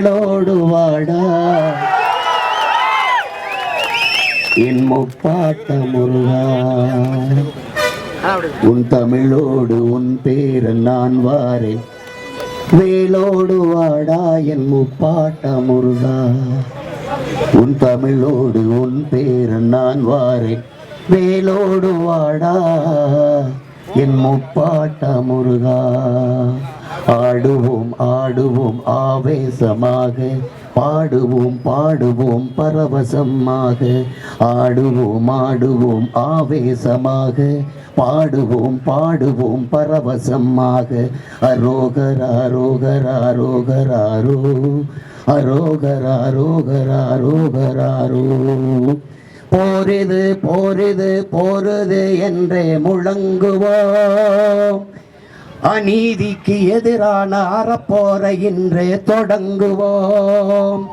வேலோடு வாடா என் முப்பாட்ட முருகா, உன் தமிழோடு உன் பேர நான் வாரேன். வேலோடு வாடா என் முப்பாட்ட முருகா, உன் தமிழோடு உன் பேர நான் வாரேன். வேலோடு வாடா என் முப்பாட்ட முருகா. ஆடுவோம் ஆடுவோம் ஆவேசமாக, பாடுவோம் பாடுவோம் பரவசமாக. ஆடுவோம் ஆடுவோம் ஆவேசமாக, பாடுவோம் பாடுவோம் பரவசமாக. அரோகரா அரோகரா அரோகராரோ, அரோகரா அரோகரா அரோகராரோ. போரிது போரிது போருது என்றே முழங்குவோம், அநீதிக்கு எதிரான அறப்போரை இன்றே தொடங்குவோம்.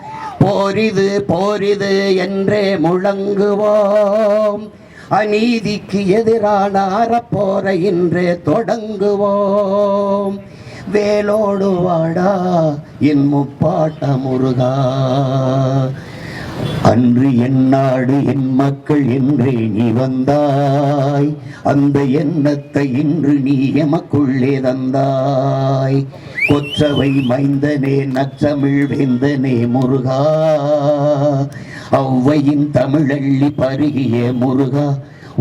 போரிது போரிது என்றே முழங்குவோம், அநீதிக்கு எதிரான அறப்போரை இன்றே தொடங்குவோம். வேலோடு வாடா என் முப்பாட்ட முருகா, அன்று என் நாடு என் மக்கள் என்றே நீ வந்தாய். அந்த எண்ணத்தை இன்று நீ எமக்குள்ளே தந்தாய். கொற்றவை மைந்தனே நற்றமிழ் வேந்தனே முருகா, ஔவையின் தமிழள்ளி பருகிய முருகா,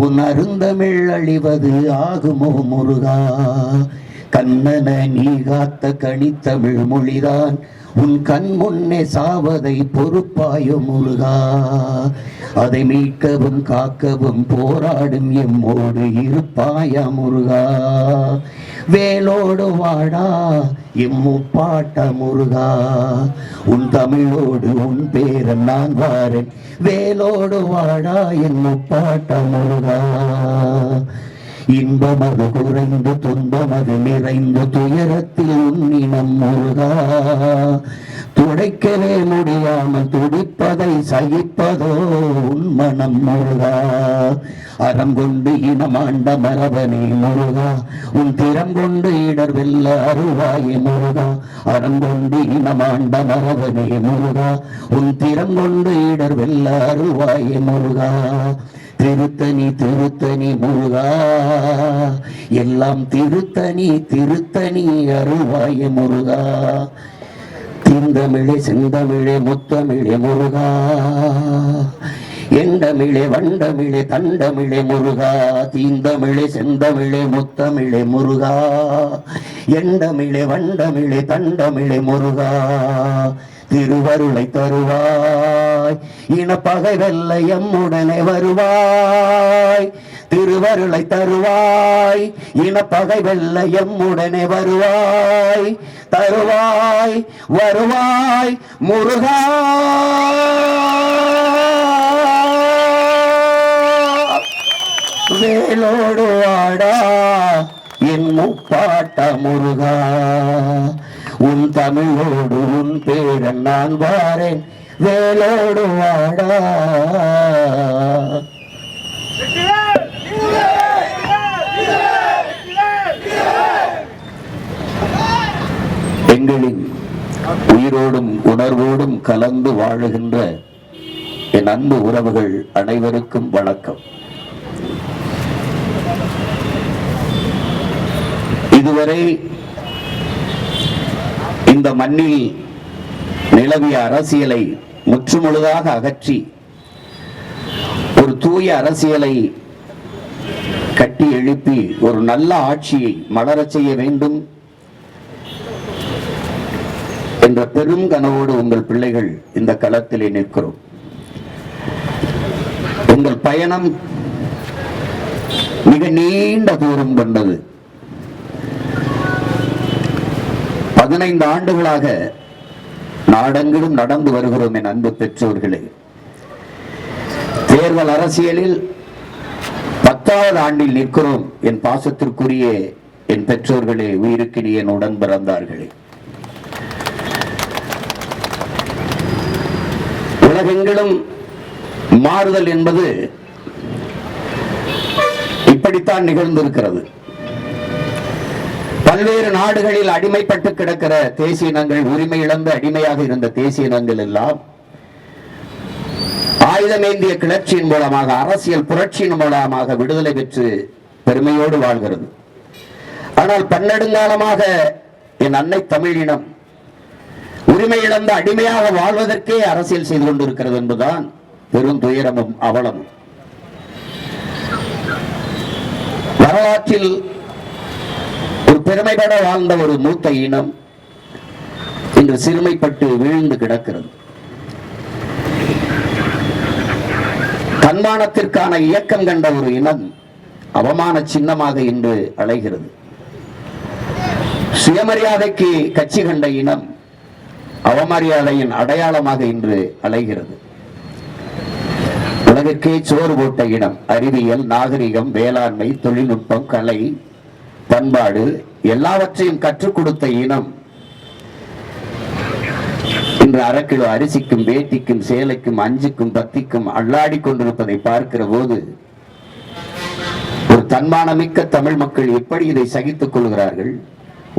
உன் அருந்தமிழ் அழிவது ஆகுமோ முருகா. கண்ணன நீ காத்த கனித்தமிழ் மொழிதான் உன் கண் முன்னே சாவதை பொறுப்பாயோ முருகா. அதை மீட்கவும் காக்கவும் போராடும் எம்மோடு இருப்பாயா முருகா. வேலோடு வாடா எம்முப்பாட்ட முருகா, உன் தமிழோடு உன் பேர நான் வாரேன். வேலோடு வாடா எம்முப்பாட்ட முருகா. இன்பமது குறைந்து துன்பமது நிறைந்து துயரத்தில் உன்னினம் முருகா. துடைக்கவே முடியாமல் துடிப்பதை சகிப்பதோ உன் மனம் முருகா. அறம் கொண்டு இனமாண்ட மரபனே முருகா, உன் திறம் கொண்டு இடர் வெல்ல அருவாயே முருகா. அறம் கொண்டு இனமாண்ட மரபனே முருகா, உன் திறம் கொண்டு இடர் வெல்ல அருவாயே முருகா. திருத்தணி திருத்தணி முருகா, எல்லாம் திருத்தணி திருத்தணி அருள்வாய முருகா. தீந்தமிழே செந்தமிழே முத்தமிழே முருகா, எண்டமிழே வண்டமிழே தண்டமிழே முருகா. தீந்தமிழே செந்தமிழே முத்தமிழே முருகா, எண்டமிழே வண்டமிழே தண்டமிழே முருகா. திருவருளை தருவாய், இனப்பகை வெல்ல எம்முடனே வருவாய். திருவருளை தருவாய், இனப்பகை வெல்ல எம்முடனே வருவாய். தருவாய் வருவாய் முருகா. வேலோடு வாடா என் முப்பாட்ட முருகா, உன் தமிழோடு உன் பேர நான் வாரேன். வேலோடு வாடா. எங்களின் உயிரோடும் உணர்வோடும் கலந்து வாழுகின்ற என் அன்பு உறவுகள் அனைவருக்கும் வணக்கம். இதுவரை இந்த மண்ணில் நிலவிய அரசியலை முற்றுமுழுதாக அகற்றி ஒரு தூய அரசியலை கட்டி எழுப்பி ஒரு நல்ல ஆட்சியை மலரச் செய்ய வேண்டும் என்ற பெரும் கனவோடு உங்கள் பிள்ளைகள் இந்த களத்திலே நிற்கிறோம். உங்கள் பயணம் மிக நீண்ட தூரம் கொண்டது. 15 ஆண்டுகளாக நாடெங்கிலும் நடந்து வருகிறோம் என் அன்பு பெற்றோர்களே. தேர்தல் அரசியலில் 10வது ஆண்டில் நிற்கிறோம் என் பாசத்திற்குரிய என் பெற்றோர்களே, உயிருக்கு என் உடன் பிறந்தார்களே. உலகெங்கிலும் மாறுதல் என்பது இப்படித்தான் நிகழ்ந்திருக்கிறது. பல்வேறு நாடுகளில் அடிமைப்பட்டு கிடக்கிற தேசிய இனங்கள், உரிமை இழந்து அடிமையாக இருந்த தேசிய இனங்கள் எல்லாம் ஆயுதமேந்திய கிளர்ச்சியின் மூலமாக, அரசியல் புரட்சியின் மூலமாக விடுதலை பெற்று பெருமையோடு வாழ்கிறது. ஆனால் பன்னெடுங்காலமாக என் அன்னை தமிழினம் உரிமை இழந்த அடிமையாக வாழ்வதற்கே அரசியல் செய்து கொண்டிருக்கிறது என்பதுதான் பெரும் துயரமும் அவலமும். வரலாற்றில் ஒரு பெருமைப்பட வாழ்ந்த ஒரு மூத்த இனம் இன்று சிறுமைப்பட்டு வீழ்ந்து கிடக்கிறது. தன்மானத்திற்கான இயக்கம் கண்ட ஒரு இனம் அவமான சின்னமாக இன்று அலைகிறது. சுயமரியாதைக்கு கட்சி கண்ட இனம் அவமரியாதையின் அடையாளமாக இன்று அலைகிறது. உலகிற்கே சோறு போட்ட இனம், அறிவியல், நாகரிகம், வேளாண்மை, தொழில்நுட்பம், கலை, பண்பாடு எல்லாவற்றையும் கற்றுக் கொடுத்த இனம் இன்று அரைக்கிலோ அரிசிக்கும், வேட்டிக்கும், சேலைக்கும், அஞ்சுக்கும், பத்திக்கும் அல்லாடி கொண்டிருப்பதை பார்க்கிற போது ஒரு தன்மானமிக்க தமிழ் மக்கள் எப்படி இதை சகித்துக் கொள்கிறார்கள்?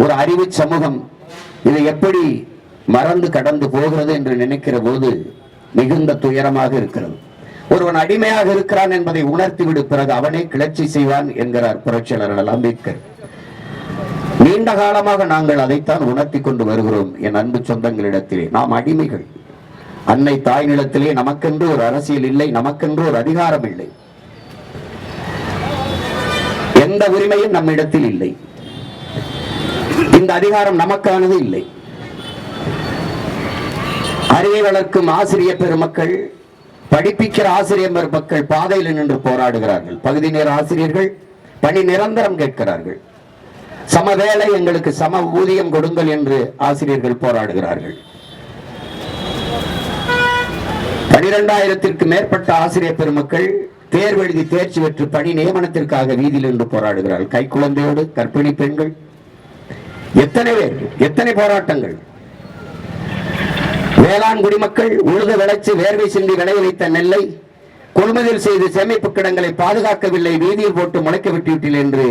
ஒரு அறிவு சமூகம் இதை எப்படி மறந்து கடந்து போகிறது என்று நினைக்கிற போது மிகுந்த துயரமாக இருக்கிறது. ஒருவன் அடிமையாக இருக்கிறான் என்பதை உணர்த்திவிடு, பிறகு அவனே கிளர்ச்சி செய்வான் என்கிறார் புரட்சியாளர் அம்பேத்கர். நீண்ட காலமாக நாங்கள் அதைத்தான் உணர்த்தி கொண்டு வருகிறோம். என் அன்பு சொந்தங்களிடத்திலே நாம் அடிமைகள். அன்னை தாய் நிலத்திலே நமக்கென்று ஒரு அரசியல் இல்லை, நமக்கென்று ஒரு அதிகாரம் இல்லை, எந்த உரிமையும் நம்மிடத்தில் இல்லை. இந்த அதிகாரம் நமக்கானது இல்லை. அறிவை வளர்க்கும் ஆசிரியர் பெருமக்கள், படிப்பிக்கிற ஆசிரியர் பெருமக்கள் பாதையில் நின்று போராடுகிறார்கள். பகுதி நேர ஆசிரியர்கள் பணி நிரந்தரம் கேட்கிறார்கள். சம வேலை, எங்களுக்கு சம ஊதியம் கொடுங்கள் என்று ஆசிரியர்கள் போராடுகிறார்கள். 12,000ற்கு மேற்பட்ட ஆசிரியர் பெருமக்கள் தேர்வு எழுதி தேர்ச்சி பெற்று பணி நியமனத்திற்காக வீதியில் நின்று போராடுகிறார்கள். கை குழந்தையோடு கர்ப்பிணி பெண்கள், எத்தனை பேர், எத்தனை போராட்டங்கள். வேளாண் குடிமக்கள் உழுது விளைச்சு வேர்வை சிந்தி விளைய வைத்த நெல்லை கொள்முதல் செய்து சேமிப்பு கிடங்களை பாதுகாக்கவில்லை, வீதியில் போட்டு முளைக்க விட்டுவிட்டீர்கள் என்று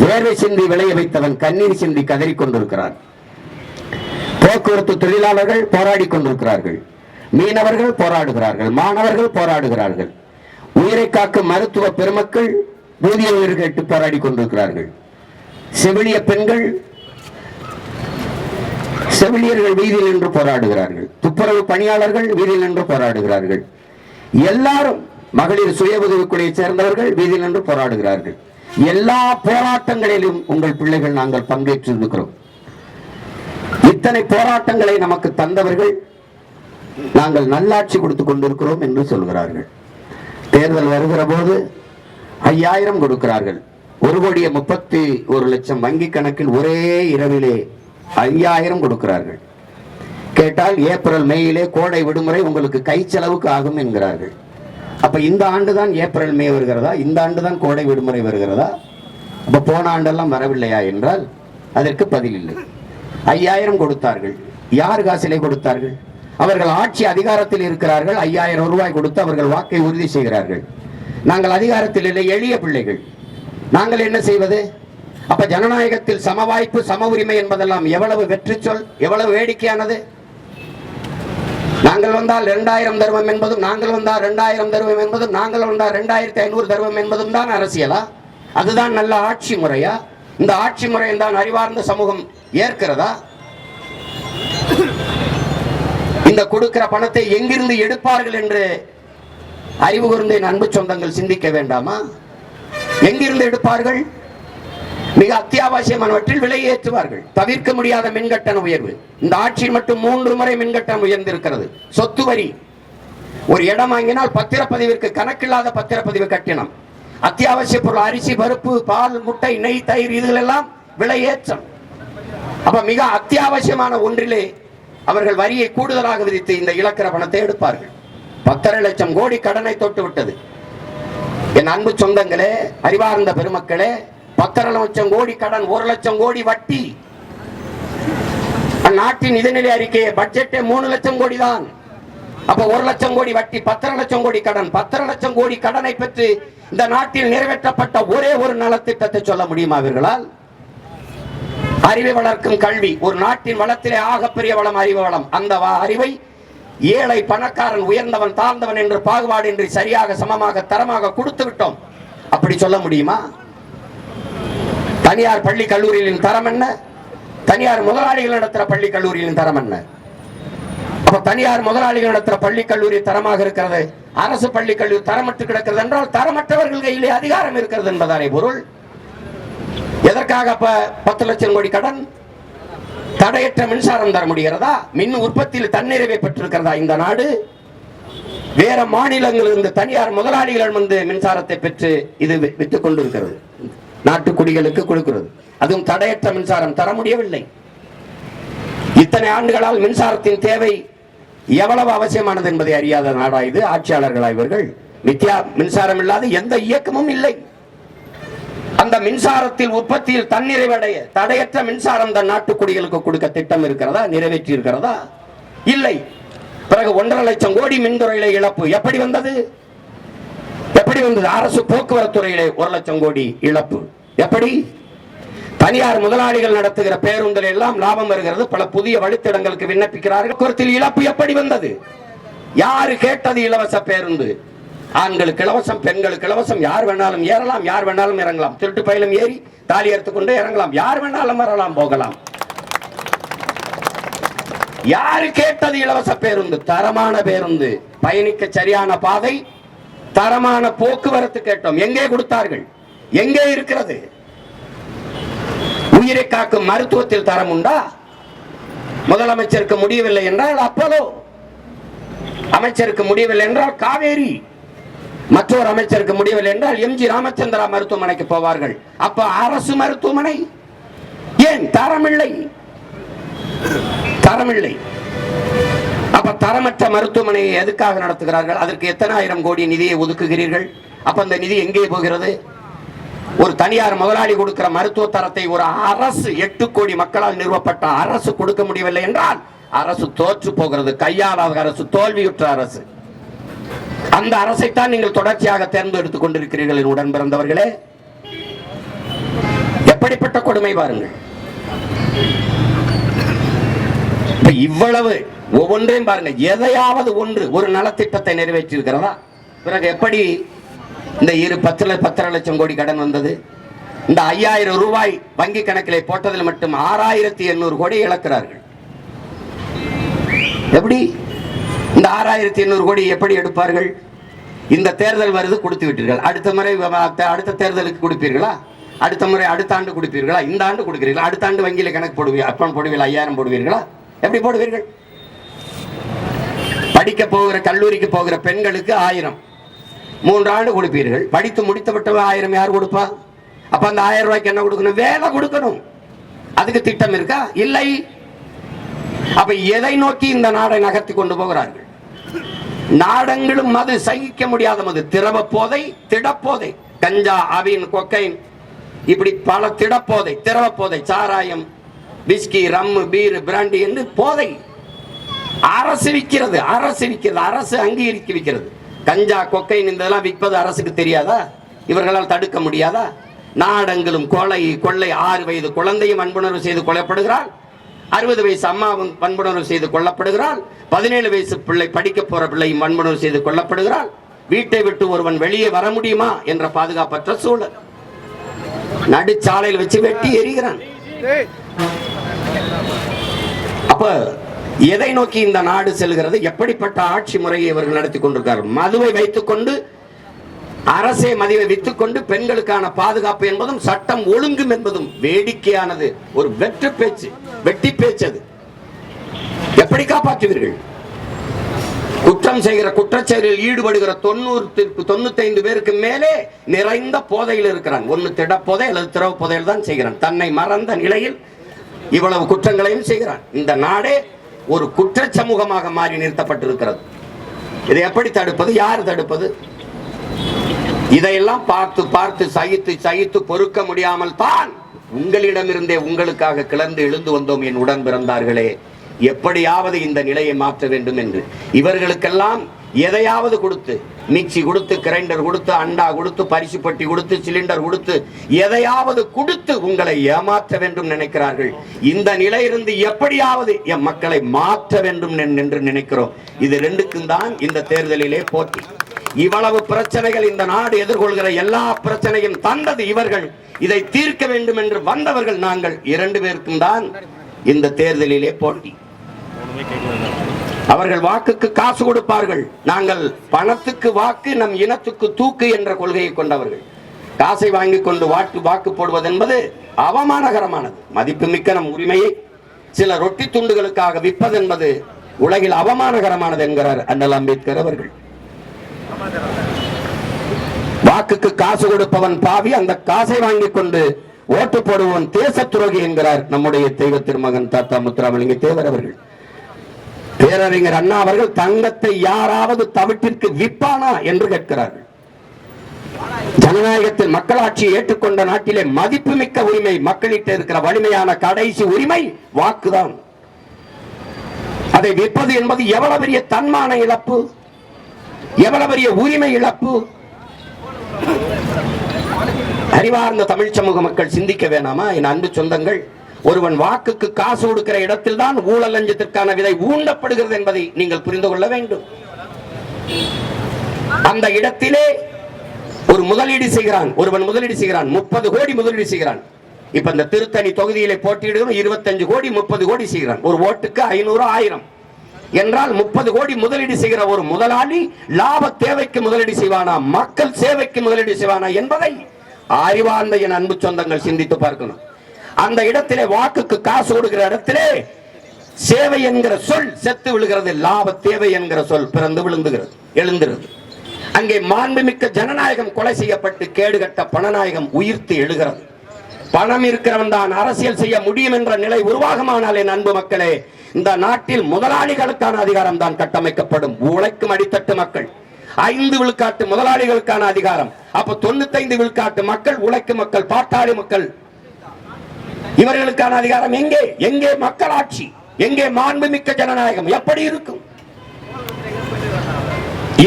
வேர்வை சிந்தி விளைய வைத்தவன் கண்ணீர் சிந்தி கதறிக் கொண்டிருக்கிறார். போக்குவரத்து தொழிலாளர்கள் போராடி கொண்டிருக்கிறார்கள், மீனவர்கள் போராடுகிறார்கள், மாணவர்கள் போராடுகிறார்கள், உயிரை காக்கும் மருத்துவ பெருமக்கள் ஊதிய உயிர் கேட்டு போராடி கொண்டிருக்கிறார்கள். செவிலிய பெண்கள், செவிலியர்கள் வீதியில் நின்று போராடுகிறார்கள். துப்புரவு பணியாளர்கள் வீதியில் நின்று போராடுகிறார்கள். எல்லாரும், மகளிர் சுய உதவிக்குழுவை சேர்ந்தவர்கள் வீதியில் நின்று போராடுகிறார்கள். எல்லா போராட்டங்களிலும் உங்கள் பிள்ளைகள் நாங்கள் பங்கேற்றிருக்கிறோம். இத்தனை போராட்டங்களை நமக்கு தந்தவர்கள் நாங்கள் நல்லாட்சி கொடுத்துக் கொண்டிருக்கிறோம் என்று சொல்கிறார்கள். தேர்தல் வருகிற போது 5,000 கொடுக்கிறார்கள். 1,31,00,000 வங்கி கணக்கில் ஒரே இரவிலே 5,000 கொடுக்கிறார்கள். கேட்டால் ஏப்ரல் மேயிலே கோடை விடுமுறை உங்களுக்கு கை செலவுக்கு ஆகும் என்கிறார்கள். அப்ப இந்த ஆண்டுதான் ஏப்ரல் மே வருகிறதா? இந்த ஆண்டுதான் கோடை விடுமுறை வருகிறதா? அப்ப போன ஆண்டெல்லாம் வரவில்லையா என்றால் அதற்கு பதில் இல்லை. 5,000 கொடுத்தார்கள். யார் காசிலே கொடுத்தார்கள்? அவர்கள் ஆட்சி அதிகாரத்தில் இருக்கிறார்கள். 5,000 ரூபாய் கொடுத்து அவர்கள் வாக்கை உறுதி செய்கிறார்கள். நாங்கள் அதிகாரத்தில் இல்லை, எளிய பிள்ளைகள். நாங்கள் என்ன செய்வது? அப்ப ஜனநாயகத்தில் சம வாய்ப்பு, சம உரிமை என்பதெல்லாம் எவ்வளவு வெற்றி சொல், எவ்வளவு வேடிக்கையானது. நாங்கள் வந்தால் 2,000 தருவம் என்பதும், நாங்கள் வந்தால் 2,000 தருவம் என்பதும், நாங்கள் வந்தால் 2,500 தருவம் என்பதும் தான் அரசியலா? அதுதான் நல்ல ஆட்சி முறையா? இந்த ஆட்சி முறையை தான் அறிவார்ந்த சமூகம் ஏற்கிறதா? இந்த கொடுக்கிற பணத்தை எங்கிருந்து எடுப்பார்கள் என்று அறிவு கூர்ந்த அன்பு சொந்தங்கள் சிந்திக்க வேண்டாமா? எங்கிருந்து எடுப்பார்கள்? மிக அத்தியாவசியமானவற்றில் விலை ஏற்றுவார்கள். தவிர்க்க முடியாத மின்கட்டண உயர்வு. இந்த ஆட்சியில் மட்டும் 3 முறை மின்கட்டணம் உயர்ந்திருக்கிறது. சொத்து வரி, ஒரு இடம் வாங்கினால் பத்திரப்பதிவிற்கு கணக்கில்லாத பத்திரப்பதிவு கட்டணம். அத்தியாவசிய பொருள் அரிசி, பருப்பு, பால், முட்டை, நெய், தயிர் இதுகளெல்லாம் விலை ஏற்றம். அப்ப மிக அத்தியாவசியமான ஒன்றிலே அவர்கள் வரியை கூடுதலாக விதித்து இந்த இழக்கிற பணத்தை எடுப்பார்கள். 10,00,000 கோடி கடனை தொட்டு விட்டது. என் அன்பு சொந்தங்களே, அறிவார்ந்த பெருமக்களே, 10,00,000 கோடி கடன், 1,00,000 கோடி வட்டி. அந்நாட்டின் நிதிநிலை அறிக்கையை பட்ஜெட்டே 3,00,000 கோடி தான். அப்ப 1,00,000 கோடி வட்டி, 10,00,000 கோடி கடன். 10,00,000 கோடி கடனை பெற்று இந்த நாட்டில் நிறைவேற்றப்பட்ட ஒரே ஒரு நலத்திட்டத்தை சொல்ல முடியுமா அவர்களால்? அறிவை வளர்க்கும் கல்வி. ஒரு நாட்டின் வளத்திலே ஆகப்பெரிய வளம் அறிவு வளம். அந்த அறிவை ஏழை பணக்காரன் உயர்ந்தவன் தாழ்ந்தவன் என்று பாகுபாடு என்று சரியாக சமமாக தரமாக கொடுத்து விட்டோம். அப்படி சொல்ல முடியுமா? தனியார் பள்ளி கல்லூரிகளின் தரம் என்ன? தனியார் முதலாளிகள் நடத்துகிற பள்ளி கல்லூரிகளின் தரம் என்ன? அப்ப தனியார் முதலாளிகள் நடத்துகிற பள்ளி கல்லூரி தரமாக இருக்கிறது, அரசு பள்ளி கல்லூரி தரமற்று கிடக்கிறது என்றால் தரமற்றவர்கள் கையிலே அதிகாரம் இருக்கிறது என்பதானே பொருள். எதற்காக அப்ப 10 லட்சம் கோடி கடன்? தடையற்ற மின்சாரம் தர முடிகிறதா? மின் உற்பத்தியில் தன்னிறைவை பெற்றிருக்கிறதா இந்த நாடு? வேற மாநிலங்களில் இருந்து தனியார் முதலாளிகள் வந்து மின்சாரத்தை பெற்று இது வித்துக் கொண்டிருக்கிறது, நாட்டு குடிகளுக்கு கொடுக்கிறது. அதுவும் தடையற்ற மின்சாரம் தர முடியவில்லை. இத்தனை ஆண்டுகளால் மின்சாரத்தின் தேவை எவ்வளவு அவசியமானது என்பதை அறியாத நாடா இது? ஆட்சியாளர்களா இவர்கள்? மின்சாரம் இல்லாத எந்த இயக்கமும் இல்லை. அந்த மின்சாரத்தில் உற்பத்தியில் தன்னிறைவடைய தடையற்ற மின்சாரம் தன் நாட்டு குடிகளுக்கு கொடுக்க திட்டம் இருக்கிறதா? நிறைவேற்றி இருக்கிறதா? இல்லை. பிறகு 1.5 லட்சம் கோடி மின்துறையில இழப்பு எப்படி வந்தது? அரசு போக்குவரத்து துறையிலே 1 லட்சம் கோடி இழப்பு எப்படி? தனியார் முதலாளிகள் நடத்துகிற பேருந்தில் எல்லாம் லாபம் வருகிறது, பல புதிய வழித்தடங்களுக்கு விண்ணப்பிக்கிறார்கள். போக்குவரத்தில் இழப்பு எப்படி வந்தது? யாரு கேட்டது இலவச பேருந்து? ஆண்களுக்கு இலவசம், பெண்களுக்கு இலவசம், யார் வேணாலும் ஏறலாம், யார் வேணாலும் இறங்கலாம், திருட்டு பயிலும் ஏறி தாலி எடுத்துக்கொண்டு இறங்கலாம், யார் வேணாலும் வரலாம் போகலாம். யாரு கேட்டது இலவச பேருந்து? தரமான பேருந்து, பயணிக்க சரியான பாதை, தரமான போக்குவரத்து கேட்டோம். எங்கே கொடுத்தார்கள்? எங்கே இருக்கிறது? உயிரை காக்கும் மருத்துவத்தில் தரம் உண்டா? முதலமைச்சருக்கு முடியவில்லை என்றால் அப்போலோ, அமைச்சருக்கு முடியவில்லை என்றால் காவேரி, மற்றொரு அமைச்சருக்கு முடியவில்லை என்றால் எம்ஜி ராமச்சந்திரா மருத்துவமனைக்கு போவார்கள். அப்ப அரசு மருத்துவமனை ஏன் தரமில்லை? அப்ப தரமற்ற மருத்துவமனையை எதுக்காக நடத்துகிறார்கள்? அதற்கு எத்தனை ஆயிரம் கோடி நிதியை ஒதுக்குகிறீர்கள்? அப்ப அந்த நிதி எங்கே போகிறது? ஒரு தனியார் முதலாளி கொடுக்கிற மருத்துவ தரத்தை ஒரு அரசு 8 கோடி மக்களால் நிறுவப்பட்ட அரசு கொடுக்க முடியவில்லை என்றால் அரசு தோற்று போகிறது. கையாளாத அரசு, தோல்வியுற்ற அரசு. அந்த அரசைத்தான் நீங்கள் தொடர்ச்சியாக தேர்ந்தெடுத்துக் கொண்டிருக்கிறீர்கள். உடன் பிறந்தவர்களே, எப்படிப்பட்ட கொடுமை பாருங்கள். இவ்வளவு ஒவ்வொன்றையும் பாருங்க. எதையாவது ஒரு நலத்திட்டத்தை நிறைவேற்றி இருக்கிறதா? பிறகு எப்படி இந்த 10 லட்சம் கோடி கடன் வந்தது? இந்த 5000 ரூபாய் வங்கி கணக்கிலே போட்டதில் மட்டும் 6800 கோடி இழக்கிறார்கள். எப்படி இந்த 6800 கோடி எப்படி எடுப்பார்கள்? இந்த தேர்தல் வருது, கொடுத்து விட்டீர்கள். அடுத்த முறை அடுத்த தேர்தலுக்கு கொடுப்பீர்களா? அடுத்த முறை அடுத்த ஆண்டு கொடுப்பீர்களா? இந்த ஆண்டு கொடுக்கிறீர்களா? அடுத்த ஆண்டு வங்கியில கணக்கு போடுவீர்கள், அப்பன் போடுவீர்கள், 5000 போடுவீர்களா? எப்படி போடுவீர்கள்? படிக்க போகிற கல்லூரிக்கு போகிற பெண்களுக்கு 1000 3 ஆண்டு கொடுப்பீர்கள். படித்து முடித்தப்பட்ட 1000 யார் கொடுப்பா? அப்ப அந்த 1000 ரூபாய்க்கு என்ன கொடுக்கணும்? வேலை கொடுக்கணும். அதுக்கு திட்டம் இருக்கா? இல்லை. அப்ப எதை நோக்கி இந்த நாடை நகர்த்தி கொண்டு போகிறார்கள்? நாடங்களும் மது, சகிக்க முடியாத மது, திரவ போதை, திடப்போதை, கஞ்சா, அவின், கொக்கைன், இப்படி பல திடப்போதை, திரவ போதை, சாராயம், விஸ்கி, ரம்மு, பீர், பிராண்டி என்று போதை அரசு விற்கிறது. அரசு அங்கீகரித்து விற்கிறது. கஞ்சா, கொக்கைன் இதெல்லாம் விற்பது அரசுக்கு தெரியாதா? இவர்களால் தடுக்க முடியாதா? நாடங்களும் கொள்ளை 6 வயது குழந்தையும் வன்புணர்வு செய்து கொல்லப்படுகிறாள். 60 வயசு அம்மாவும் வன்புணர்வு செய்து கொல்லப்படுகிறாள். 17 வயசு பிள்ளை, படிக்க போற பிள்ளையும் வன்புணர்வு செய்து கொல்லப்படுகிறாள். வீட்டை விட்டு ஒருவன் வெளியே வர முடியுமா என்ற பாதுகாப்பற்ற சூழல். நடுச்சாலையில் வச்சு வெட்டி எறிகிறான். அப்ப எதை நோக்கி இந்த நாடு செல்கிறது? எப்படிப்பட்ட ஆட்சி முறையை இவர்கள் நடத்தி கொண்டிருக்கிறார்கள்? மதுவை வைத்துக் கொண்டு, அரசே மதுவை வித்துக் கொண்டு, பெண்களுக்கான பாதுகாப்பு என்பதும் சட்டம் ஒழுங்கும் என்பதும் வேடிக்கையானது. ஒரு வெட்டி பேச்சு. அது எப்படி காப்பாற்றுவீர்கள்? குற்றம் செய்கிற, குற்றச்செயலில் ஈடுபடுகிற 95 பேருக்கு மேலே நிறைந்த போதையில் இருக்கிறான். ஒன்னு திடப்போதை அல்லது திரவ போதையில் தான் செய்கிறான். தன்னை மறந்த நிலையில் இவ்வளவு குற்றங்களையும் செய்கிறான். இந்த நாடே ஒரு குற்ற சமூகமாக மாறி நிறுத்தப்பட்டிருக்கிறது. இதை எப்படி தடுப்பது? யார் தடுப்பது? இதையெல்லாம் பார்த்து சகித்து பொறுக்க முடியாமல் தான் உங்களிடமிருந்தே உங்களுக்காக கிளர்ந்து எழுந்து வந்தோம் என் உடன் பிறந்தார்களே. எப்படியாவது இந்த நிலையை மாற்ற வேண்டும் என்று இவர்களுக்கெல்லாம் எதையாவது கொடுத்து மிக்சி கொடுத்து, கிரைண்டர் கொடுத்து, அண்டா கொடுத்து, பரிசு பட்டி கொடுத்து, சிலிண்டர் கொடுத்து, எதையாவது கொடுத்து உங்களை ஏமாற்ற வேண்டும் நினைக்கிறார்கள். இந்த நிலையிலிருந்து எப்படியாவது என் மக்களை மாற்ற வேண்டும் என்று நினைக்கிறோம். இது ரெண்டுக்கும் தான் இந்த தேர்தலிலே போட்டி. இவ்வளவு பிரச்சனைகள் இந்த நாடு எதிர்கொள்கிற எல்லா பிரச்சனையும் தந்தது இவர்கள். இதை தீர்க்க வேண்டும் என்று வந்தவர்கள் நாங்கள். 2 பேருக்கும் தான் இந்த தேர்தலிலே போட்டி. அவர்கள் வாக்குக்கு காசு கொடுப்பார்கள். நாங்கள் பணத்துக்கு வாக்கு, நம் இனத்துக்கு தூக்கு என்ற கொள்கையை கொண்டவர்கள். காசை வாங்கி கொண்டு வாக்கு போடுவது என்பது அவமானகரமானது. மதிப்புமிக்க நம் உரிமையை சில ரொட்டி துண்டுகளுக்காக விற்பது என்பது உலகில் அவமானகரமானது என்கிறார் அண்ணல் அம்பேத்கர் அவர்கள். வாக்குக்கு காசு கொடுப்பவன் பாவி, அந்த காசை வாங்கி கொண்டு ஓட்டு போடுவன் தேச துரோகி என்கிறார் நம்முடைய தெய்வ திருமகன் தாத்தா முத்துராமலிங்க தேவர் அவர்கள். பேரறிஞர் அண்ணா அவர்கள் தங்கத்தை யாராவது தவிட்டிற்கு விற்பானா என்று கேட்கிறார்கள். ஜனநாயகத்தில் மக்களாட்சியை ஏற்றுக்கொண்ட நாட்டிலே மதிப்புமிக்க உரிமை, மக்களிட்ட இருக்கிற வலிமையான கடைசி உரிமை வாக்குதான். அதை விற்பது என்பது எவ்வளவு பெரிய தன்மான இழப்பு, எவ்வளவு பெரிய உரிமை இழப்பு. அறிவார்ந்த தமிழ் சமூக மக்கள் சிந்திக்க வேணாமா? என் அன்பு சொந்தங்கள், ஒருவன் வாக்குக்கு காசு கொடுக்கிற இடத்தில் தான் ஊழல் லஞ்சத்திற்கான விதை ஊண்டப்படுகிறது என்பதை நீங்கள் புரிந்து கொள்ள வேண்டும். அந்த இடத்திலே ஒரு முதலீடு செய்கிறான், ஒருவன் முதலீடு செய்கிறான், 30 கோடி முதலீடு செய்கிறான். இப்ப இந்த திருத்தணி தொகுதியிலே போட்டியிடுகிறோம், 25 கோடி 30 கோடி செய்கிறான். ஒரு ஓட்டுக்கு 500 1000 என்றால் 30 கோடி முதலீடு செய்கிற ஒரு முதலாளி லாப தேவைக்கு முதலீடு செய்வானா, மக்கள் சேவைக்கு முதலீடு செய்வானா என்பதை அறிவார்ந்த என் அன்பு சொந்தங்கள் சிந்தித்து பார்க்கணும். அந்த இடத்திலே வாக்குக்கு காசு கொடுக்கிற இடத்திலே சேவை என்கிற சொல் செத்து விழுகிறது, லாப தேவை என்கிற சொல் பிறந்து விழுந்துகிறது, எழுந்துகிறது. அங்கே மாண்புமிக்க ஜனநாயகம் கொலை செய்யப்பட்டு கேடுகட்ட பணநாயகம் உயிர்த்து எழுகிறது. பணம் இருக்கிறவன் தான் அரசியல் செய்ய முடியும் என்ற நிலை உருவாகமானால் என் அன்பு மக்களே, இந்த நாட்டில் முதலாளிகளுக்கான அதிகாரம் தான் கட்டமைக்கப்படும். உழைக்கும் அடித்தட்டு மக்கள் 5 விழுக்காட்டு முதலாளிகளுக்கான அதிகாரம். அப்ப 95 விழுக்காட்டு மக்கள், உழைக்கும் மக்கள், பாட்டாளி மக்கள், இவர்களுக்கான அதிகாரம் எங்கே? எங்கே மக்களாட்சி? எங்கே மாண்புமிக்க ஜனநாயகம்? எப்படி இருக்கும்?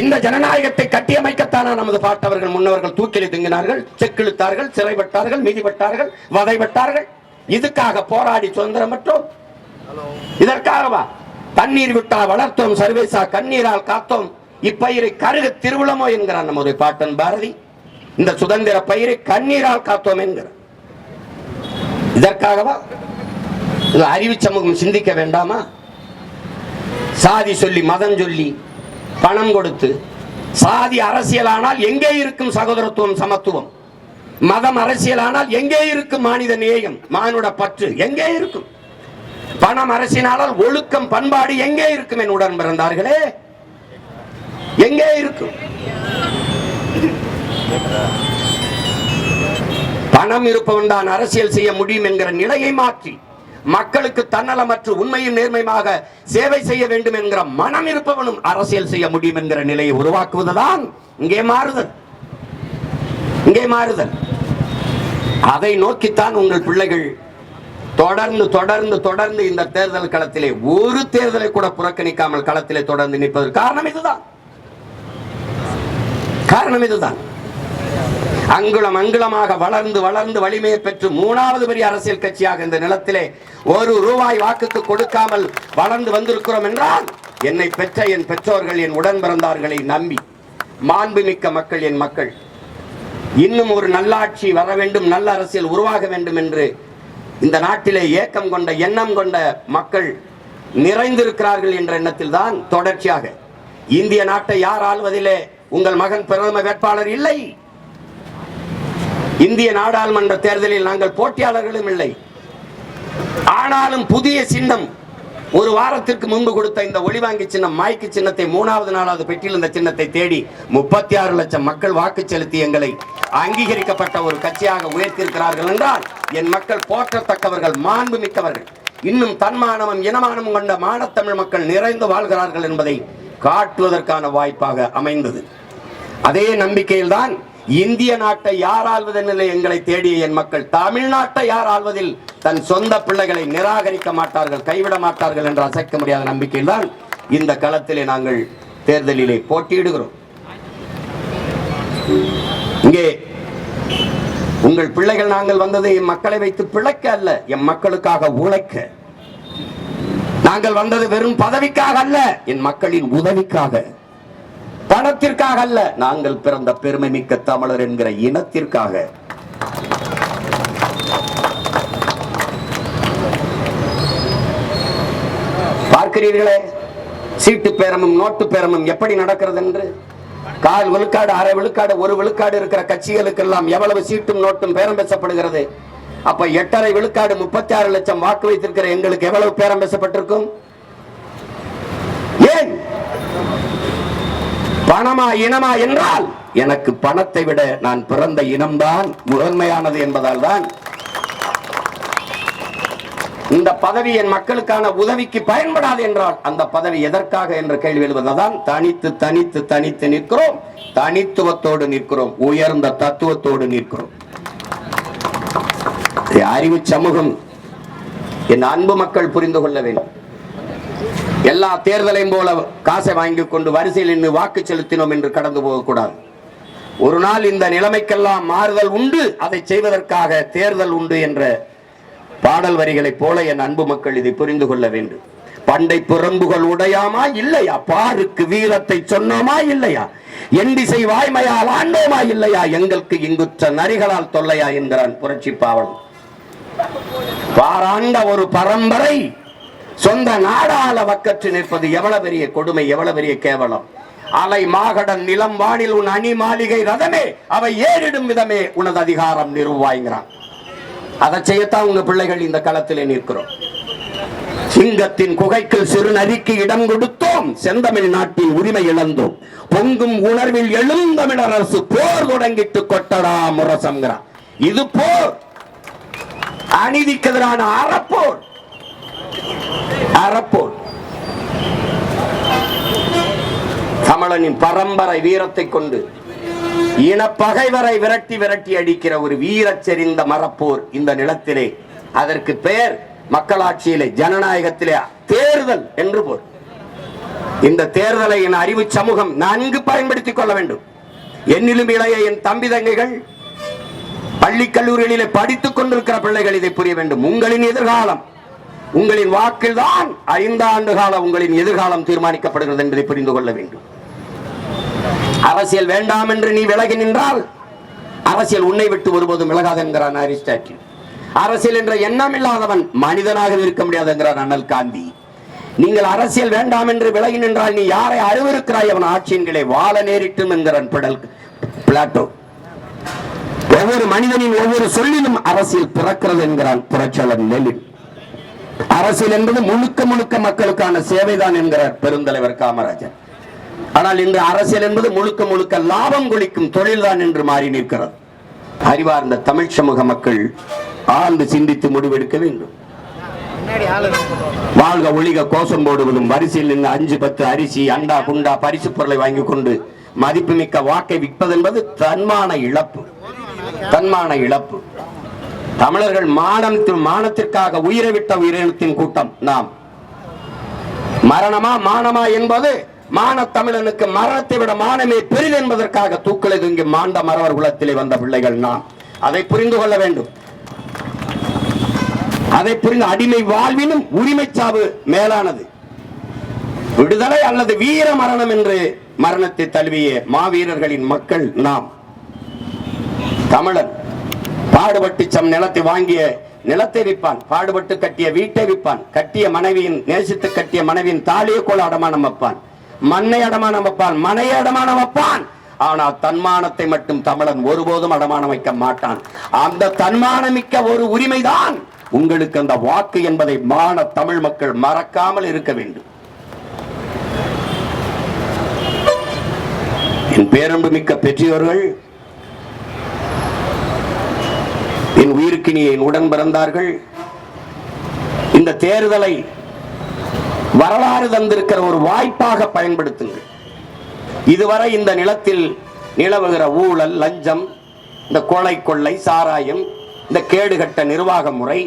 இந்த ஜனநாயகத்தை கட்டியமைக்கத்தான நமது பாட்டவர்கள் முன்னவர்கள் தூக்கிலே தொங்கினார்கள், செக்கிழுத்தார்கள், சிறைப்பட்டார்கள், மிதிப்பட்டார்கள், வதைப்பட்டார்கள். இதுக்காக போராடி சுதந்திரம் பெற்றோம். இதற்காகவா? தண்ணீர் விட்டா வளர்த்தோம் சர்வேசா, கண்ணீரால் காத்தோம் இப்பயிரை கருக திருவிழமோ என்கிறார் நம்முடைய பாட்டன் பாரதி. இந்த சுதந்திர பயிரை கண்ணீரால் காத்தோம் என்கிறார். இதற்காகவா? அறிவு சமூகம் சிந்திக்க வேண்டாமா? சாதி சொல்லி, மதம் சொல்லி, பணம் கொடுத்து, சாதி அரசியலானால் எங்கே இருக்கும் சகோதரத்துவம், சமத்துவம்? மதம் அரசியலானால் எங்கே இருக்கும் மானிட நேயம், மானுட பற்று? எங்கே இருக்கும்? பணம் அரசியலானால் ஒழுக்கம், பண்பாடு எங்கே இருக்கும்? என் உடன் பிறந்தார்களே, எங்கே இருக்கும்? பணம் இருப்பவன் தான் அரசியல் செய்ய முடியும் என்கிற நிலையை மாற்றி மக்களுக்கு தன்னலமற்று உண்மையும் நேர்மையாக சேவை செய்ய வேண்டும் என்கிற மனம் இருப்பவனும் அரசியல் செய்ய முடியும் என்கிற நிலையை உருவாக்குவதுதான் இங்கே மாறுதல். இங்கே மாறுதல். அதை நோக்கித்தான் உங்கள் பிள்ளைகள் தொடர்ந்து தொடர்ந்து தொடர்ந்து இந்த தேர்தல் களத்திலே ஒரு தேர்தலை கூட புறக்கணிக்காமல் களத்திலே தொடர்ந்து நிற்பதற்கு காரணம் இதுதான். காரணம் இதுதான். அங்குலம் அங்குலமாக வளர்ந்து வளர்ந்து வலிமையை பெற்று 3வது பெரிய அரசியல் கட்சியாக இந்த நிலத்திலே ₹1 வாக்குக்கு கொடுக்காமல் வளர்ந்து வந்திருக்கிறோம் என்றால், என்னை பெற்ற என் பெற்றோர்கள், என் உடன் பிறந்தார்களை நம்பி மாண்புமிக்க மக்கள், என் மக்கள் இன்னும் ஒரு நல்லாட்சி வர வேண்டும், நல்ல அரசியல் உருவாக வேண்டும் என்று இந்த நாட்டிலே ஏக்கம் கொண்ட, எண்ணம் கொண்ட மக்கள் நிறைந்திருக்கிறார்கள் என்ற எண்ணத்தில் தான் தொடர்ச்சியாக இந்திய நாட்டை யார் ஆள்வதிலே உங்கள் மகன் பிரதம வேட்பாளர் இல்லை. இந்திய நாடாளுமன்ற தேர்தலில் நாங்கள் போட்டியாளர்களும் இல்லை. ஆனாலும் புதிய சின்னம், ஒரு வாரத்திற்கு முன்பு கொடுத்த இந்த ஒளிவாங்கி சின்னம், மைக்கு சின்னத்தை 3வது 4வது பெட்டியில் இந்த சின்னத்தை தேடி 36 லட்சம் மக்கள் வாக்கு செலுத்தி எங்களை அங்கீகரிக்கப்பட்ட ஒரு கட்சியாக உயர்த்தியிருக்கிறார்கள் என்றால், என் மக்கள் போற்றத்தக்கவர்கள், மாண்பு மிக்கவர்கள், இன்னும் தன்மானமும் இனமானமும் கொண்ட மானத்தமிழ் மக்கள் நிறைந்து வாழ்கிறார்கள் என்பதை காட்டுவதற்கான வாய்ப்பாக அமைந்தது. அதே நம்பிக்கையில் தான் இந்திய நாட்டை யார் ஆள்வதெனில் எங்களை தேடிய என் மக்கள் தமிழ்நாட்டை யார் ஆள்வதில் தன் சொந்த பிள்ளைகளை நிராகரிக்க மாட்டார்கள், கைவிட மாட்டார்கள் என்ற அசைக்க முடியாத நம்பிக்கையில் தான் இந்த களத்திலே நாங்கள் தேர்தலிலே போட்டியிடுகிறோம். இங்கே உங்கள் பிள்ளைகள் நாங்கள் வந்தது என் மக்களை வைத்து பிழைக்க அல்ல, என் மக்களுக்காக உழைக்க. நாங்கள் வந்தது வெறும் பதவிக்காக அல்ல, என் மக்களின் உதவிக்காக, பணத்திற்காக அல்ல, நாங்கள் பிறந்த பெருமை மிக்க தமிழர் என்கிற இனத்திற்காக. பார்க்கிறீர்களே, சீட்டு பேரமும் நோட்டு பேரமும் எப்படி நடக்கிறது என்று. கால் விழுக்காடு, அரை விழுக்காடு, ஒரு விழுக்காடு இருக்கிற கட்சிகளுக்கெல்லாம் எவ்வளவு சீட்டும் நோட்டும் பேரம் பேசப்படுகிறது. அப்ப 8.5 விழுக்காடு 36 லட்சம் வாக்கு வைத்திருக்கிற எங்களுக்கு எவ்வளவு பேரம் பேசப்பட்டிருக்கும்? ஏன்? பணமா இனமா என்றால் எனக்கு பணத்தை விட நான் பிறந்த இனம்தான் முதன்மையானது என்பதால் தான் இந்த பதவி என் மக்களுக்கான உதவிக்கு பயன்படாது என்றால் அந்த பதவி எதற்காக என்ற கேள்வி எழுவதுதான். தனித்து தனித்து தனித்து நிற்கிறோம், தனித்துவத்தோடு நிற்கிறோம், உயர்ந்த தத்துவத்தோடு நிற்கிறோம். அறிவு சமூகம் என் அன்பு மக்கள் புரிந்து கொள்ள வேண்டும். எல்லா தேர்தலையும் போல காசை வாங்கி கொண்டு வரிசையில் நின்று வாக்கு செலுத்தினோம் என்று கடந்து போகக்கூடாது. ஒரு நாள் இந்த நிலைமைக்கெல்லாம் மாறுதல் உண்டு. அதை செய்வதற்காக தேர்தல் உண்டு என்ற பாடல் வரிகளை போல என் அன்பு மக்கள் இதை புரிந்து கொள்ள வேண்டும். பண்டை புறம்புகள் உடையாமா இல்லையா, பாருக்கு வீரத்தை சொன்னோமா இல்லையா, எண்டிசை வாய்மையால் ஆண்டோமா இல்லையா, எங்களுக்கு இங்குற்ற நரிகளால் தொல்லையா என்கிறான் புரட்சி பாவலன். பாராண்ட ஒரு பரம்பரை சொந்த நாடால வக்கற்று நிற்பது எவ்வளவு பெரிய கொடுமை, எவ்வளவு பெரிய கேவலம். அலை மாகடன் நிலம் வானில் உன் அணி மாளிகை ரதமே அவை ஏறிடும் விதமே உனது அதிகாரம் நிறுவாய்கிறான். அதை செய்யத்தான் உங்க பிள்ளைகள் இந்த களத்திலே நிற்கிறோம். சிங்கத்தின் குகைக்கு சிறு நரிக்கு இடம் கொடுத்தோம், செந்தமிழ் நாட்டின் உரிமை இழந்தோம், பொங்கும் உணர்வில் எழுந்தமிழர் அரசு போர் தொடங்கிட்டு கொட்டடா முரசம்ங்கிறான். இது போர், அநீதிக்கு எதிரான அறப்போர். அறப்போர் தமிழனின் பரம்பரை வீரத்தை கொண்டு இனப்பகைவரை விரட்டி விரட்டி அடிக்கிற ஒரு வீரச்செறிந்த மரப்போர் இந்த நிலத்திலே. அதற்கு பெயர் மக்களாட்சியிலே, ஜனநாயகத்திலே தேர்தல் என்று போர். இந்த தேர்தலை என் அறிவு சமூகம் நன்கு பயன்படுத்திக் கொள்ள வேண்டும். என்னிலும் இளைய என் தம்பி தங்கைகள், பள்ளி கல்லூரிகளிலே படித்துக் கொண்டிருக்கிற பிள்ளைகள் இதை புரிய வேண்டும். உங்களின் எதிர்காலம், உங்களின் வாக்கில் தான் 5 ஆண்டு காலம் உங்களின் எதிர்காலம் தீர்மானிக்கப்படுகிறது என்பதை புரிந்து கொள்ள வேண்டும். அரசியல் வேண்டாம் என்று நீ விலகி நின்றால் அரசியல் உன்னை விட்டு ஒருபோதும் விலகாது என்கிறான் அரிஸ்டாட்டில். அரசியல் என்ற எண்ணம் இல்லாதவன் மனிதனாக இருக்க முடியாது என்கிறார் அண்ணல் காந்தி. நீங்கள் அரசியல் வேண்டாம் என்று விலகி நின்றால் நீ யாரை அறிவிருக்கிறாய், அவன் ஆட்சியின் கீழே வாழ நேரிட்டும் என்கிறான் பிளாட்டோ. ஒவ்வொரு மனிதனின் ஒவ்வொரு சொல்லிலும் அரசியல் பிறக்கிறது என்கிறான் புரட்சியாளர் லெனின். அரசியல் என்பது முழுக்க முழுக்க மக்களுக்கான சேவைதான் என்கிறார் பெருந்தலைவர் காமராஜர். ஆனால் இன்று அரசியல் என்பது முழுக்க முழுக்க லாபம் கொளிக்கும் தொழில்தான் என்று மாறி நிற்கிறது. அறிவார்ந்த தமிழ் சமூக மக்கள் ஆழ்ந்து சிந்தித்து முடிவெடுக்க வேண்டும். வாழ்க ஒளிக கோஷம் போடுவதும், வரிசையில் நின்று 5-10 அரிசி அண்டா குண்டா பரிசு பொருளை வாங்கி கொண்டு மதிப்புமிக்க வாக்கை விற்பது என்பது தன்மான இழப்பு. தன்மான இழப்பு. தமிழர்கள் மானத்திற்காக உயிரை விட்ட உயிரினத்தின் கூட்டம் நாம். மரணமா மானமா என்பது மான தமிழனுக்கு மரணத்தை விட மானமே பெரிது என்பதற்காக தூக்களை தூங்கி மாண்ட மறவர் குலத்திலே வந்த பிள்ளைகள் நாம். அதை புரிந்து கொள்ள வேண்டும். அதை புரிந்து அடிமை வாழ்வினும் உரிமை சாவு மேலானது. விடுதலை அல்லது வீர மரணம் என்று மரணத்தை தழுவிய மாவீரர்களின் மக்கள் நாம். தமிழன் பாடுபட்டு சம் நிலத்தை வாங்கிய நிலத்தை விற்பான், பாடுபட்டு கட்டிய வீட்டை விற்பான், கட்டிய மனைவியின் நேசித்து கட்டிய மனைவியின் தாலியை கூட அடமானம் வைப்பான், மண்ணை அடமானம் வைப்பான், மனையை அடமானம் வைப்பான். ஆனால் தன்மானத்தை மட்டும் தமிழன் ஒருபோதும் அடமானம் வைக்க மாட்டான். அந்த தன்மானமிக்க ஒரு உரிமைதான் உங்களுக்கு அந்த வாக்கு என்பதை மான தமிழ் மக்கள் மறக்காமல் இருக்க வேண்டும். என் பேரன்பு மிக்க பெற்றோர்கள், என் உயிருக்கு என் உடன் பிறந்தார்கள். இந்த தேர்தலை வரலாறு தந்திருக்கிற ஒரு வாய்ப்பாக பயன்படுத்துங்கள். இதுவரை இந்த நிலத்தில் நிலவுகிற ஊழல், லஞ்சம், இந்த கொலை கொள்ளை சாராயம், இந்த கேடுகட்ட நிர்வாக முறை,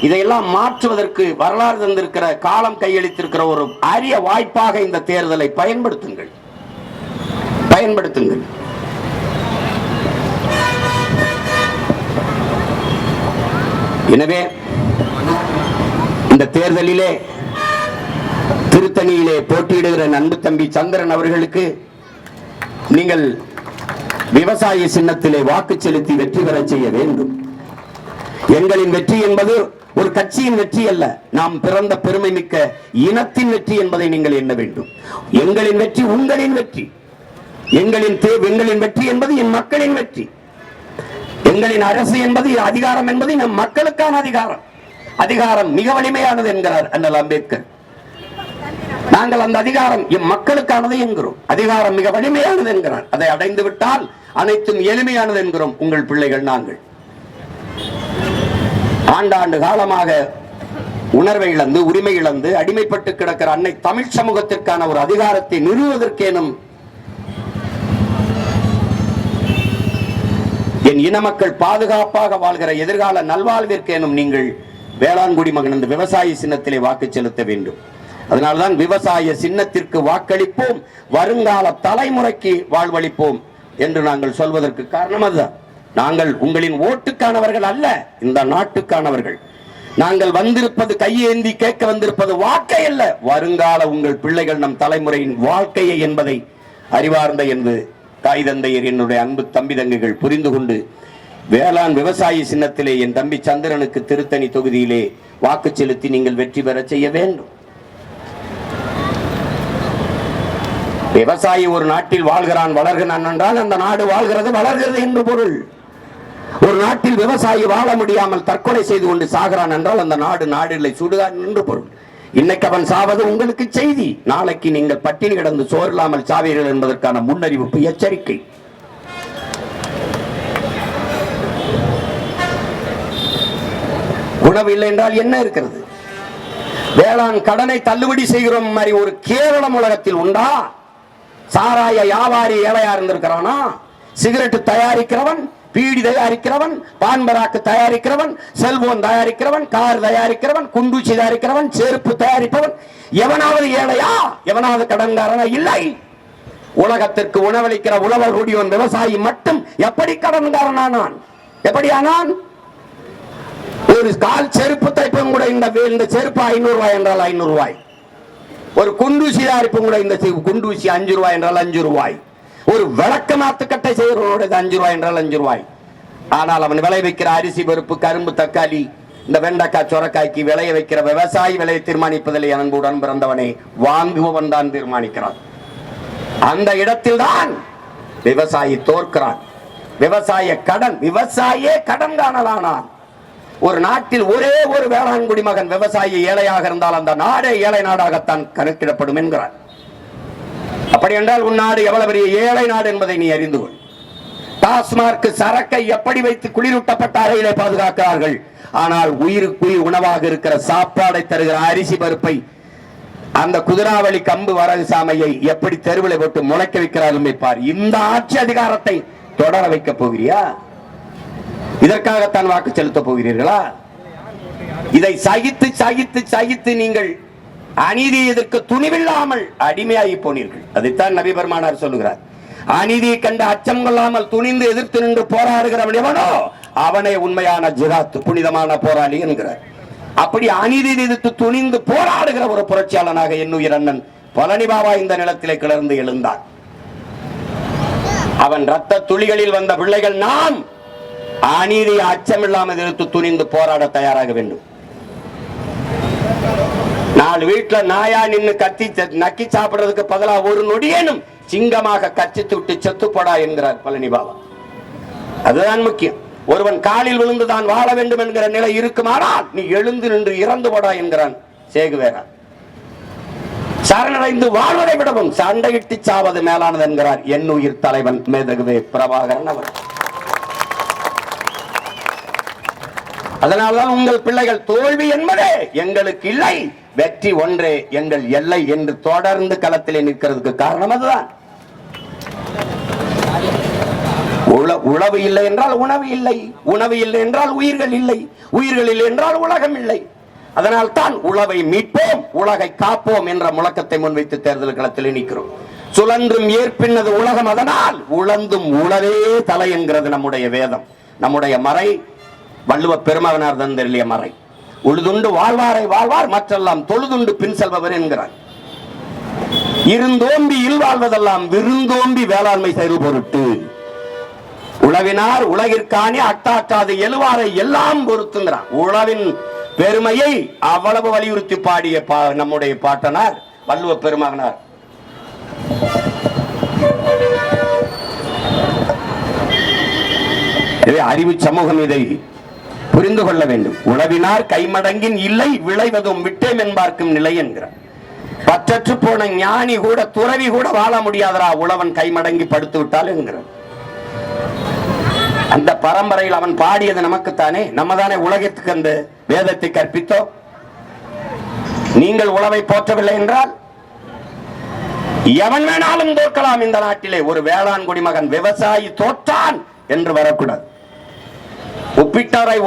இதையெல்லாம் மாற்றுவதற்கு வரலாறு தந்திருக்கிற காலம் கையளித்திருக்கிற ஒரு அரிய வாய்ப்பாக இந்த தேர்தலை பயன்படுத்துங்கள். பயன்படுத்துங்கள். எனவே இந்த தேர்தலிலே திருத்தணியிலே போட்டியிடுகிற அன்பு தம்பி சந்திரன் அவர்களுக்கு நீங்கள் விவசாய சின்னத்திலே வாக்கு செலுத்தி வெற்றி பெற செய்ய வேண்டும். எங்களின் வெற்றி என்பது ஒரு கட்சியின் வெற்றி அல்ல, நாம் பிறந்த பெருமை மிக்க இனத்தின் வெற்றி என்பதை நீங்கள் எண்ண வேண்டும். எங்களின் வெற்றி உங்களின் வெற்றி, எங்களின் வெற்றி என்பது என் மக்களின் வெற்றி. எங்களின் அரசு என்பது அதிகாரம் என்பது நம் மக்களுக்கான அதிகாரம். அதிகாரம் மிக வலிமையானது என்கிறார் அண்ணல் அம்பேத்கர். நாங்கள் அந்த அதிகாரம் எம் மக்களுக்கானது என்கிறோம். அதிகாரம் மிக வலிமையானது என்கிறார். அதை அடைந்து விட்டால் அனைத்தும் எளிமையானது என்கிறோம் உங்கள் பிள்ளைகள். நாங்கள் ஆண்டாண்டு காலமாக உணர்வை இழந்து, உரிமை இழந்து, அடிமைப்பட்டு கிடக்கிற அன்னை தமிழ் சமூகத்திற்கான ஒரு அதிகாரத்தை நிறுவுவதற்கேனும் என் இன மக்கள் பாதுகாப்பாக வாழ்கிற எதிர்கால நல்வாழ்விற்கேனும் நீங்கள் வேளாண்குடி மகன் இந்த விவசாய சின்னத்திலே வாக்கு செலுத்த வேண்டும். அதனால்தான் விவசாய சின்னத்திற்கு வாக்களிப்போம், வருங்கால தலைமுறைக்கு வாழ்வளிப்போம் என்று நாங்கள் சொல்வதற்கு காரணம் அதுதான். நாங்கள் உங்களின் ஓட்டுக்கானவர்கள் அல்ல, இந்த நாட்டுக்கானவர்கள். நாங்கள் வந்திருப்பது கையேந்தி கேட்க வந்திருப்பது வாக்கை அல்ல, வருங்கால உங்கள் பிள்ளைகள் நம் தலைமுறையின் வாழ்க்கையை என்பதை அறிவார்ந்த என்று தாய் தந்தையர் என்னுடைய அன்பு தம்பி தங்கைகள் புரிந்து கொண்டு வேளாண் விவசாய சின்னத்திலே என் தம்பி சந்திரனுக்கு திருத்தணி தொகுதியிலே வாக்கு செலுத்தி நீங்கள் வெற்றி பெற செய்ய வேண்டும். விவசாயி ஒரு நாட்டில் வாழ்கிறான், வளர்கிறான் என்றால் அந்த நாடு வாழ்கிறது, வளர்கிறது என்று பொருள். ஒரு நாட்டில் விவசாயி வாழ முடியாமல் தற்கொலை செய்து கொண்டு சாகிறான் என்றால் அந்த நாடு நாடில்லை, சுடுகான் என்று பொருள். இன்னைக்கு அவன் சாவது உங்களுக்கு செய்தி, நாளைக்கு நீங்கள் பட்டினி கிடந்து சோறு இல்லாமல் சாவீர்கள் என்பதற்கான முன்னறிவிப்பு, எச்சரிக்கை. உணவு இல்லை என்றால் என்ன இருக்கிறது? வேளாண் கடனை தள்ளுபடி செய்கிறோம் மாதிரி ஒரு கேவலம் உலகத்தில் உண்டா? சாராய வியாபாரி ஏழையா இருந்திருக்கிறானா? சிகரெட் தயாரிக்கிறவன், பீடி தயாரிக்கிறவன், பான்பராக்கு தயாரிக்கிறவன், செல்போன் தயாரிக்கிறவன், கார் தயாரிக்கிறவன், குண்டூசி தயாரிக்கிறவன், செருப்பு தயாரிப்பவன் எவனாவது ஏழையா? எவனாவது கடன்காரனா? இல்லை. உலகத்திற்கு உணவளிக்கிற உழவர் குடியோன் விவசாயி மட்டும் எப்படி கடன்காரனானான்? எப்படி ஆனான்? ஒரு கால் செருப்பு தைப்பம் கூட இந்த செருப்பு 500 ரூபாய் என்றால் 500 ரூபாய். ஒரு குண்டூசி தயாரிப்பும் கூட இந்த குண்டூசி 5 ரூபாய் என்றால் 5 ரூபாய். ஒரு விளக்க மாத்துக்கட்டை செய்கிறவனோட 5 ரூபாய் என்றால் 5 ரூபாய். ஆனால் அவன் விளை வைக்கிற அரிசி, பருப்பு, கரும்பு, தக்காளி, இந்த வெண்டைக்காய், சொரக்காய்க்கு விளைய வைக்கிற விவசாயி விலையை தீர்மானிப்பதில் அன்புடன் பிறந்தவனை வாங்குபவன் தான் தீர்மானிக்கிறான். அந்த இடத்தில் தான் விவசாயி தோற்கிறான். விவசாயியே கடன் காணலானான். ஒரு நாட்டில் ஒரே ஒரு வேளாண் குடிமகன் விவசாயி ஏழையாக இருந்தால் அந்த நாடே ஏழை நாடாகத்தான் கணக்கிடப்படும் என்கிறார். அப்படி என்றால் உன் நாடு எவ்வளவு பெரிய ஏழை நாடு என்பதை நீ அறிந்து கொள். டாஸ்மார்க் சரக்கை எப்படி வைத்து குளிரூட்டப்பட்ட அறையிலே பாதுகாக்கிறார்கள், ஆனால் உயிருக்குயிர் உணவாக இருக்கிற சாப்பாடை தருகிற அரிசி பருப்பை, அந்த குதிராவளி கம்பு வரகு சாமையை எப்படி தெருவில் போட்டு முளைக்க வைக்கிறார்கள் பார். இந்த ஆட்சி அதிகாரத்தை தொடர வைக்க போகிறியா? இதற்காகத்தான் வாக்கு செலுத்த போகிறீர்களா? இதை சகித்து சகித்து சகித்து நீங்கள் அநீதி எதிர்க்க துணிவில்லாமல் அடிமையாகி போனீர்கள். அதைத்தான் நபி பெருமானார் சொல்லுகிறார். அநீதியை கண்டு அச்சம் கொள்ளாமல் துணிந்து எதிர்த்து நின்று போராடுகிறவன் எவனோ அவனே உண்மையான ஜிஹாத், புனிதமான போராளி என்கிறார். அப்படி அநீதி எதிர்த்து துணிந்து போராடுகிற ஒரு புரட்சியாளனாக என்னுயிர் அண்ணன் பழனி பாபா இந்த நிலத்திலே கிளர்ந்து எழுந்தார். அவன் ரத்த துளிகளில் வந்த பிள்ளைகள் நாம் அநீதியை அச்சமில்லாமல் எதிர்த்து துணிந்து போராட தயாராக வேண்டும். நாலு வீட்டுல நாயா நின்று கத்தி நக்கி சாப்பிடுறதுக்கு பதிலா ஒரு நொடியேனும் சிங்கமாக கச்சித்து விட்டு செத்து போடா என்கிறார் பழனி பாபா. அதுதான் முக்கியம். ஒருவன் காலில் விழுந்து தான் வாழ வேண்டும் என்கிற நிலை இருக்குமானால் நீ எழுந்து நின்று இறந்து போடா என்கிறான் சேகுவேரா. சரணடைந்து வாழ்வதை விடவும் சண்டையிட்டு சாவது மேலானது என்கிறார் என்னுயிர் தலைவன் மேதகுவே பிரபாகரன் அவர். அதனால்தான் உங்கள் பிள்ளைகள் தோல்வி என்பதே எங்களுக்கு இல்லை, வெற்றி ஒன்றே எங்கள் எல்லை என்று தொடர்ந்து களத்திலே நிற்கிறதுக்கு காரணம் அதுதான். உழவு இல்லை என்றால் உணவு இல்லை, உணவு இல்லை என்றால் உயிர்கள் இல்லை, உயிர்கள் இல்லை என்றால் உலகம் இல்லை. அதனால் தான் உழவை மீட்போம், உலகை காப்போம் என்ற முழக்கத்தை முன்வைத்து தேர்தல் களத்தில் நிற்கிறோம். சுழன்றும் ஏற்பின்னது உலகம், அதனால் உழந்தும் உழவே தலை என்கிறது நம்முடைய வேதம், நம்முடைய மறை, வள்ளுவ பெருமகனார் தந்தெளிய மறை. உழுதுண்டு வாழ்வாரை வாழ்வார், மற்றெல்லாம் தொழுதுண்டு பின் செல்பவர் என்கிறார். இருந்தோம்பி இல்வாழ்வதெல்லாம் விருந்தோம்பி வேளாண்மை செயல் பொருட்டு. உழவினார் உலகிற்கானே அட்டாக்காது எழுவாரை எல்லாம் பொறுத்துங்கிறான். உழவின் பெருமையை அவ்வளவு வலியுறுத்தி பாடிய நம்முடைய பாட்டனார் வள்ளுவ பெருமகனார். அறிவு சமூகம் இதை புரிந்து கொள்ள வேண்டும். உழவினார் கைமடங்கின் இல்லை விளைவதும் விட்டேம் என்பார்க்கும் நிலை என்கிறார். பற்றற்று போன ஞானி கூட துறவி கூட வாழ முடியாதரா உழவன் கைமடங்கி படுத்து விட்டால் என்கிறார். அந்த பரம்பரையில் அவன் பாடியது நமக்குத்தானே, நம்ம தானே உலகத்துக்கு அந்த வேதத்தை கற்பித்தோம். நீங்கள் உழவை போற்றவில்லை என்றால் எவன் வேணாலும் தோற்கலாம் இந்த நாட்டிலே. ஒரு வேளாண் குடிமகன் விவசாயி தோற்றான் என்று வரக்கூடாது. ஒப்பிட்டாரை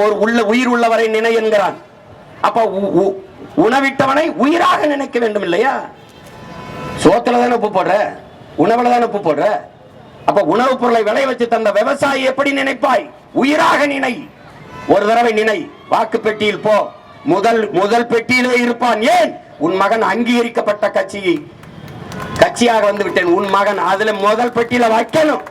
உயிர் உள்ளவரை நினை என்கிறான். அப்ப உணவிட்டவனை உயிராக நினைக்க வேண்டும் இல்லையா? சோத்துல தானே உப்பு போடுற, உணவுல தானே உப்பு போடுற. அப்ப உணவுப் பொருளை விளை வச்சு தந்த விவசாயி எப்படி நினைப்பாய்? உயிராக நினை. ஒரு தடவை நினை. வாக்கு பெட்டியில் போ, முதல் பெட்டியிலே இருப்பான். ஏன்? உன் மகன் அங்கீகரிக்கப்பட்ட கட்சியாக வந்து விட்டேன். உன் மகன் அதுல முதல் பெட்டியில வைக்கணும்.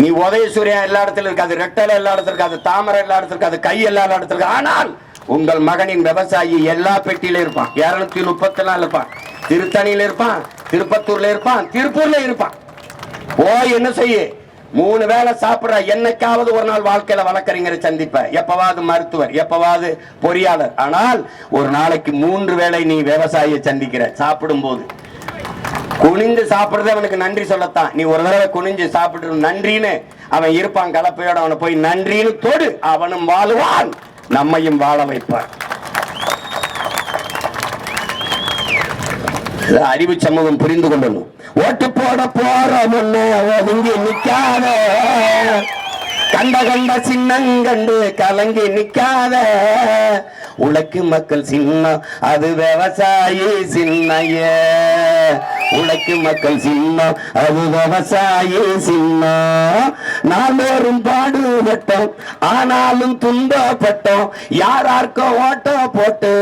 நீ உதயசூரியா எல்லா இடத்துல இருக்காது, ரெட்டலை எல்லா இடத்துல இருக்காது, தாமரை எல்லா இடத்துல இருக்காது, கை எல்லா இடத்துல இருக்கு. ஆனால் உங்கள் மகனின் விவசாயி எல்லா பெட்டியில இருப்பான். 234 இருப்பான். திருத்தணியில இருப்பான், திருப்பத்தூர்ல இருப்பான், திருப்பூர்ல இருப்பான். போய் என்ன செய்ய? 3 வேளை சாப்பிடுற. என்னைக்காவது ஒரு நாள் வாழ்க்கையில வழக்கறிஞரை சந்திப்ப, எப்பவாவது மருத்துவர், எப்பவாவது பொறியாளர். ஆனால் ஒரு நாளைக்கு 3 வேளை நீ விவசாயியை சந்திக்கிற. சாப்பிடும் போது குனிஞ்சு சாப்பிடுறது அவனுக்கு நன்றி சொல்லத்தான். நீ ஒரு தடவை குனிஞ்சு சாப்பிட்டு நன்றின்னு அவன் இருப்பான். கலப்பையோட அவனை போய் நன்றின்னு தொடு. அவனும் வாழுவான், நம்மையும் வாழ வைப்பான். அறிவு சமூகம் புரிந்து கொள்ளணும். ஓட்டு போட போற முன்னே ஒதுங்கி நிக்காத, கண்ட சின்னங்கண்டு கலங்கி நிக்காத. உழைக்கும் மக்கள் சின்னம் அது விவசாயி சின்னைய. உழைக்கும் மக்கள் சின்னம் அது விவசாயி சின்னம். நாளோறும் பாடுபட்டோம், ஆனாலும் துன்பப்பட்டோம். யாராருக்கும் ஓட்ட போட்டு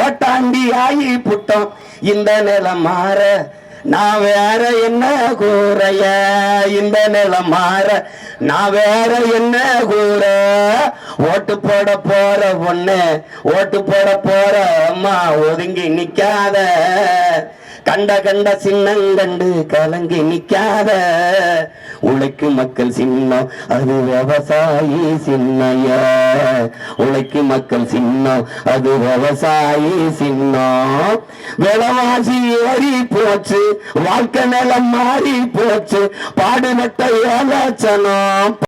ஓட்டாண்டி ஆகி புட்டோம். இந்த நிலம் மாற நான் வேற என்ன கூறைய, இந்த நிலம் மாற நான் வேற என்ன கூற. ஓட்டு போட போற பொண்ணு, ஓட்டு போட போற அம்மா ஒதுங்கி நிக்காத, கண்ட சின்னங்கண்டு கலங்கி நிக்காத. உழைக்கும் மக்கள் சின்னம் அது விவசாயி சின்னைய. உழைக்கும் மக்கள் சின்னம் அது விவசாயி சின்னம். விலைவாசி ஏறி போச்சு, வாழ்க்கை நிலம் மாறி போச்சு, பாடுபட்ட ஏலச்சனம்.